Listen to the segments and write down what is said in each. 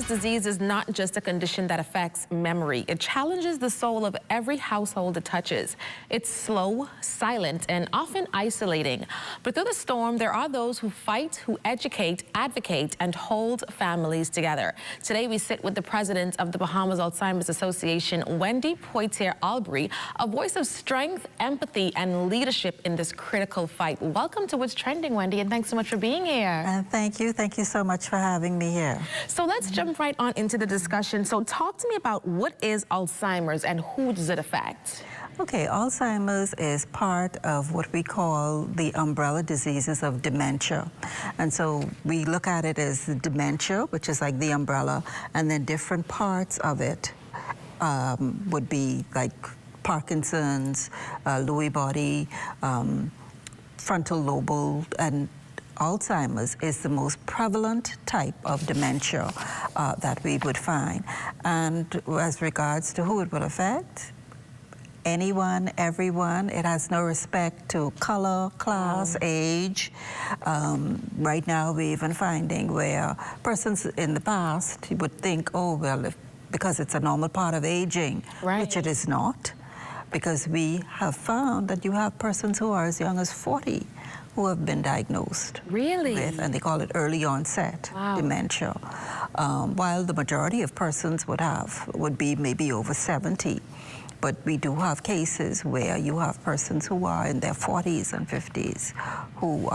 Alzheimer's disease is not just a condition that affects memory. It challenges the soul of every household it touches. It's slow, silent, and often isolating. But through the storm, there are those who fight, who educate, advocate, and hold families together. Today, we sit with the president of the Bahamas Alzheimer's Association, Wendyi Poitier-Albury, a voice of strength, empathy, and leadership in this critical fight. Welcome to What's Trending, Wendyi, and thanks so much for being here. Thank you. Thank you so much for having me here. So let's jump right on into the discussion. So talk to me about what is Alzheimer's and who does it affect? Okay, Alzheimer's is part of what we call the umbrella diseases of dementia. And so we look at it as dementia, which is like the umbrella, and then different parts of it would be like Parkinson's, Lewy body, frontal lobal, and Alzheimer's is the most prevalent type of dementia that we would find. And as regards to who it will affect, anyone, everyone. It has no respect to color, class, age. Right now, we're even finding where persons in the past would think, oh, well, because it's a normal part of aging, which it is not, because we have found that you have persons who are as young as 40 who have been diagnosed with, and they call it early onset dementia, while the majority of persons would be maybe over 70. But we do have cases where you have persons who are in their 40s and 50s who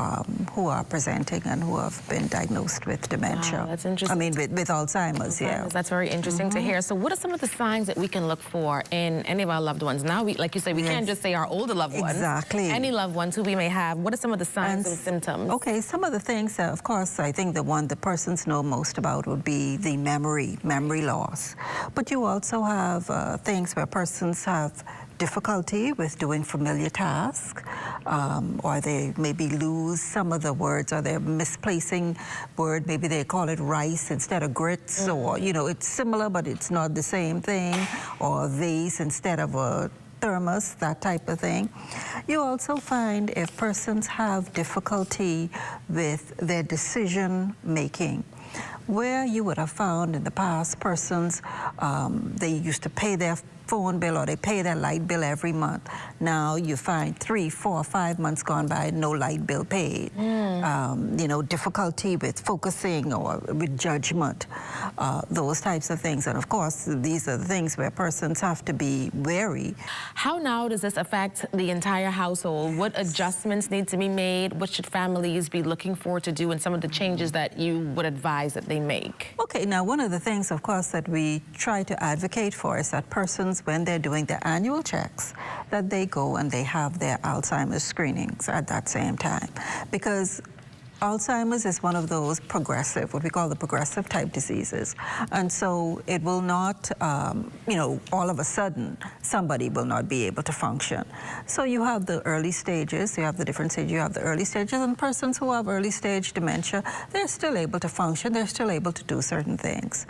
are presenting and who have been diagnosed with dementia. Wow, that's interesting. I mean, with Alzheimer's, yeah. That's very interesting to hear. So what are some of the signs that we can look for in any of our loved ones? Now, like you say, we can't just say our older loved ones. Exactly. Any loved ones who we may have. What are some of the signs and symptoms? Okay, some of the things, of course, I think the one the persons know most about would be the memory loss. But you also have things where persons have difficulty with doing familiar tasks, or they maybe lose some of the words, or they're misplacing word. Maybe they call it rice instead of grits, or, you know, it's similar, but it's not the same thing, or vase instead of a thermos, that type of thing. You also find if persons have difficulty with their decision making, where you would have found in the past persons, they used to pay their phone bill or they pay their light bill every month. Now you find 3, 4, 5 months gone by, no light bill paid. You know, difficulty with focusing or with judgment, those types of things. And of course, these are the things where persons have to be wary. How now does this affect the entire household? What adjustments need to be made? What should families be looking for to do, and some of the changes that you would advise that they make? Okay, now one of the things, of course, that we try to advocate for is that persons, when they're doing their annual checks, that they go and they have their Alzheimer's screenings at that same time. Because Alzheimer's is one of those progressive, what we call the progressive type diseases. And so it will not, you know, all of a sudden, somebody will not be able to function. So you have the early stages, you have the different stages, you have the early stages, and persons who have early stage dementia, they're still able to function, they're still able to do certain things.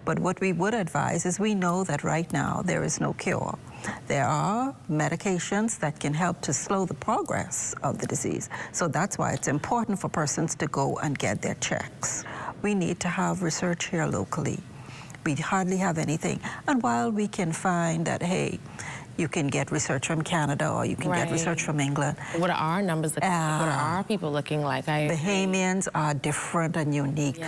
But what we would advise is we know that right now there is no cure. There are medications that can help to slow the progress of the disease. So that's why it's important for persons to go and get their checks. We need to have research here locally. We hardly have anything. And while we can find that, hey, you can get research from Canada or you can get research from England. What are our numbers looking like? What are our people looking like? Bahamians are different and unique,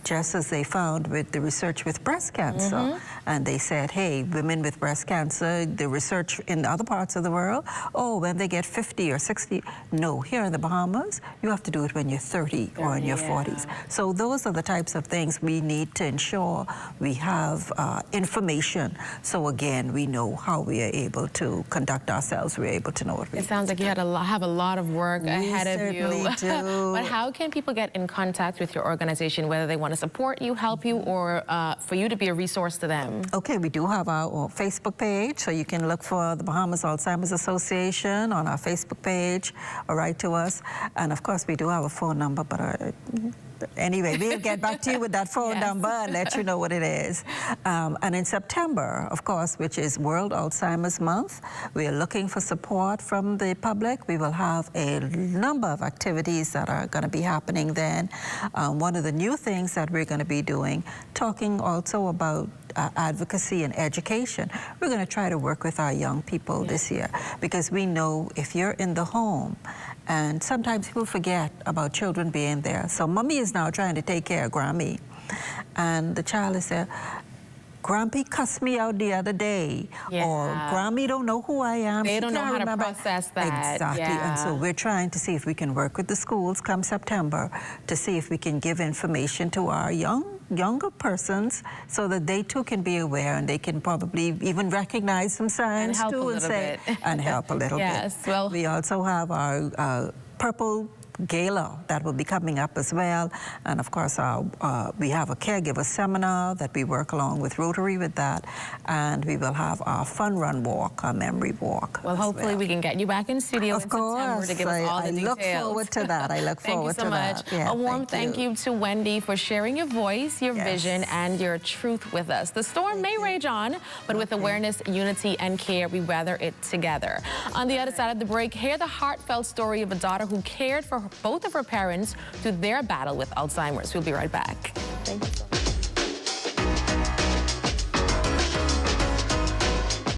just as they found with the research with breast cancer. And they said, hey, women with breast cancer, the research in other parts of the world, oh, when they get 50 or 60. No, here in the Bahamas, you have to do it when you're 30 or in your 40s. So those are the types of things we need to ensure we have information. So again, we know how we are able to conduct ourselves. We're able to know what we It sounds like you have a lot of work ahead of you. We certainly do. But how can people get in contact with your organization, whether they want to support you, help you, or for you to be a resource to them? Okay, we do have our Facebook page, so you can look for the Bahamas Alzheimer's Association on our Facebook page or write to us. And of course, we do have a phone number, but Anyway, we'll get back to you with that phone number and let you know what it is. And in September, of course, which is World Alzheimer's Month, we are looking for support from the public. We will have a number of activities that are going to be happening then. One of the new things that we're going to be doing, talking also about advocacy and education. We're going to try to work with our young people this year, because we know if you're in the home, and sometimes people forget about children being there. So mommy is now trying to take care of Grammy, and the child is there, Grampy cussed me out the other day, or Grammy don't know who I am. They don't know how to process that. Exactly, and so we're trying to see if we can work with the schools come September to see if we can give information to our younger persons so that they too can be aware, and they can probably even recognize some signs too and say, and help a little bit. Well, we also have our Purple Gala that will be coming up as well, and of course we have a caregiver seminar that we work along with Rotary with that, and we will have our fun run walk, our memory walk. Well, hopefully we can get you back in studio in September to give us all the details. I look forward to that. I look forward to that. Thank you so much. A warm thank you to Wendyi for sharing your voice, your vision, and your truth with us. The storm may rage on, but with awareness, unity, and care, we weather it together. On the other side of the break, hear the heartfelt story of a daughter who cared for both of her parents through their battle with Alzheimer's. We'll be right back. Thank you so much.